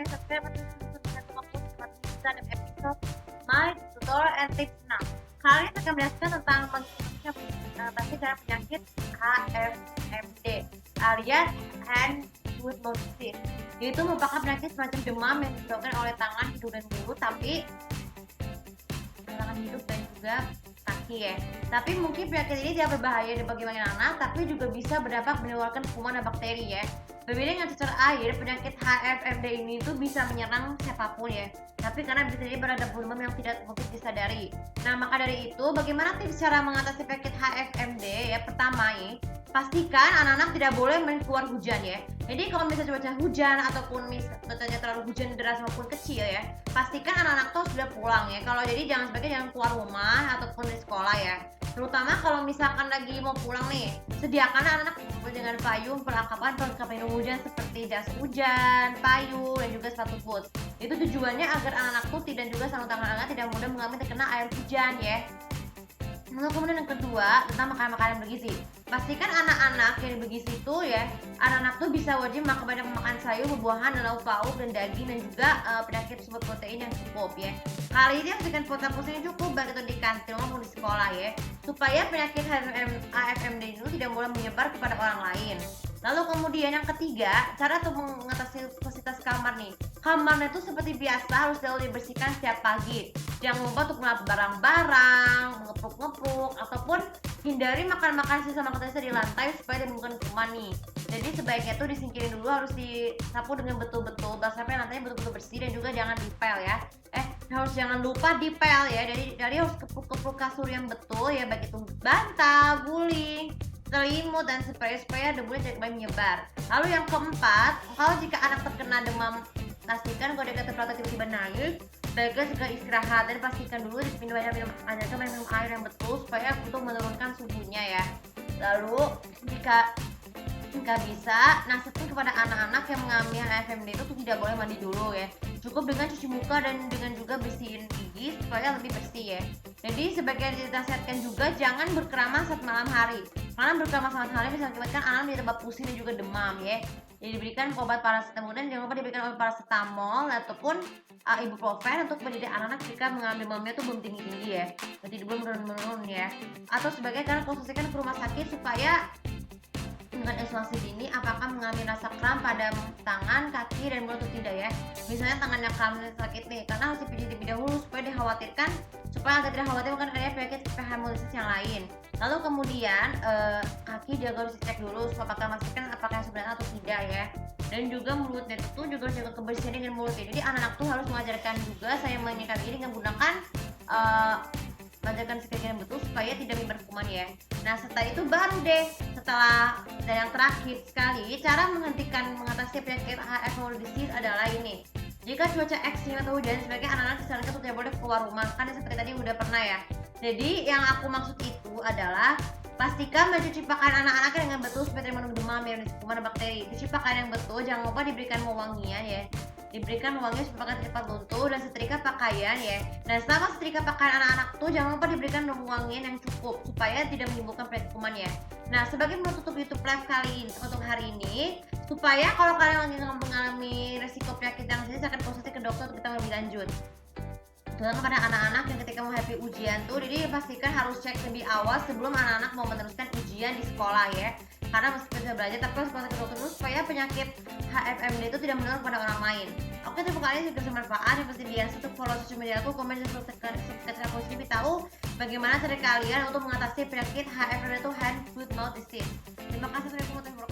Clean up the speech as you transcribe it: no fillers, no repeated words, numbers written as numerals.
yang subscribe dan dan episode My Tutorial and Tips 6. Kali ini akan menjelaskan tentang mengatasi cara penyakit HFMD alias Hand Foot Mouth Disease. Yaitu merupakan penyakit semacam demam yang disebabkan oleh tangan, hidung, dan mulut, tapi tangan, hidup, dan juga kaki ya. Tapi mungkin penyakit ini tidak berbahaya bagi banyak anak, tapi juga bisa berdampak menimbulkan kuman dan bakteri ya. Berbeda dengan cacar air, penyakit HFMD ini tuh bisa menyerang siapapun ya. Tapi karena bisa jadi berada demam yang tidak mungkin disadari. Nah, maka dari itu, bagaimana tips cara mengatasi penyakit HFMD ya? Pertama nih, pastikan anak-anak tidak boleh main keluar hujan ya. Jadi kalau misalnya cuaca hujan ataupun misalnya terlalu hujan deras maupun kecil ya, pastikan anak-anak tuh sudah pulang ya. Kalau jadi jangan keluar rumah ataupun di sekolah ya. Terutama kalau misalkan lagi mau pulang nih, sediakan anak-anak dengan payung, perlengkapan pelindung hujan seperti jas hujan, payung, dan juga sepatu boots. Itu tujuannya agar anak-anak tuh dan juga sarung tangan anak tidak mudah mengalami terkena air hujan ya. Lalu kemudian yang kedua tentang makanan bergizi. Pastikan anak-anak yang bergizi itu ya, anak-anak tuh bisa wajib makan banyak makan sayur, buah-buahan, dan lauk pauk dan daging, dan juga penyakit sumber protein yang cukup ya. Kali ini pastikan protein yang cukup baik itu di kantin maupun di sekolah ya, supaya penyakit HFMD itu tidak boleh menyebar kepada orang lain. Lalu kemudian yang ketiga, cara untuk mengatasi fasilitas kamar nih. Kamarnya itu seperti biasa harus selalu dibersihkan setiap pagi. Jangan lupa untuk melap barang-barang, ngepruk-ngepruk, ataupun hindari makan sisa makanan sisa di lantai supaya menimbulkan kuman nih. Jadi sebaiknya tuh disingkirin dulu, harus disapu dengan betul-betul sampai lantainya betul-betul bersih, dan juga jangan dipel ya. Jangan lupa dipel ya. Dari harus kepruk-kepruk kasur yang betul ya, baik itu bantal, guling, selimut, dan supaya debunya tidak kembali menyebar. Lalu yang keempat, kalau jika anak terkena demam, pastikan kalau dia temperatur tiba-tiba naik, baiknya segera istirahat dan pastikan dulu minum air yang betul supaya untuk menurunkan suhunya ya. Lalu jika bisa, nasihatkan kepada anak-anak yang mengalami HFMD itu tidak boleh mandi dulu ya. Cukup dengan cuci muka dan dengan juga bersihin gigi supaya lebih bersih ya. Jadi sebagian dinasihatkan juga jangan berkeramas saat malam hari. Karena berkeramas malam hari bisa mengakibatkan anak menjadi tambah pusing dan juga demam ya. Jadi diberikan obat paracetamol, dan jangan lupa diberikan obat paracetamol ataupun ibuprofen untuk mendidik anak-anak jika mengalami demamnya itu belum tinggi-tinggi ya. Jadi belum menurun ya. Atau sebagai kalian konsultasikan ke rumah sakit supaya dengan isolasi dini apakah mengalami rasa kram pada tangan, kaki, dan mulut atau tidak ya. Misalnya tangannya kram dan sakit nih, karena harus dipijit terlebih dahulu supaya dikhawatirkan, supaya agar tidak khawatir bukan adanya penyakit hemolysis yang lain. Lalu kemudian kaki juga harus dicek dulu supaya apakah memastikan apakah sebenarnya atau tidak ya. Dan juga mulutnya itu juga harus jaga kebersihan dengan mulutnya. Jadi anak-anak tuh harus mengajarkan juga saya menyiapkan ini dengan menggunakan menjaga sekalian betul supaya tidak menyebar kuman ya. Nah setelah itu baru deh, dan yang terakhir sekali, cara mengatasi penyakit HFMD disease adalah ini. Jika cuaca ekstrim atau hujan, sebaiknya anak-anak disarankan untuk tidak boleh keluar rumah, kan seperti tadi udah pernah ya. Jadi yang aku maksud itu adalah pastikan mencuci pakaian anak-anak dengan betul supaya tidak mengandung demam, kuman, dan bakteri. Cuci pakaian yang betul, jangan lupa diberikan wewangian ya. Diberikan wangian supaya pakaian cepat luntur, dan setrika pakaian ya. Dan selama setrika pakaian anak-anak tuh jangan lupa diberikan wangian yang cukup supaya tidak menimbulkan penyakit kuman ya. Nah, sebagai menutup YouTube live kali ini untuk hari ini, supaya kalau kalian lagi mengalami resiko penyakit yang serius, akan konsultasi ke dokter untuk kita lebih lanjut. Terutama pada anak-anak yang ketika menghadapi ujian tuh, jadi pastikan harus cek lebih awal sebelum anak-anak mau meneruskan ujian di sekolah ya. Karena meskipun bisa belajar, tapi harus kontak ke dokter dulu supaya penyakit HFMD itu tidak menular pada orang lain. Oke, terima kasih jika bermanfaat. Yang pasti biasa untuk follow sosial media aku, komen, dan subscribe aku lebih tahu bagaimana cara kalian untuk mengatasi penyakit HFMD itu Hand Foot Mouth Disease. Terima kasih sudah menonton.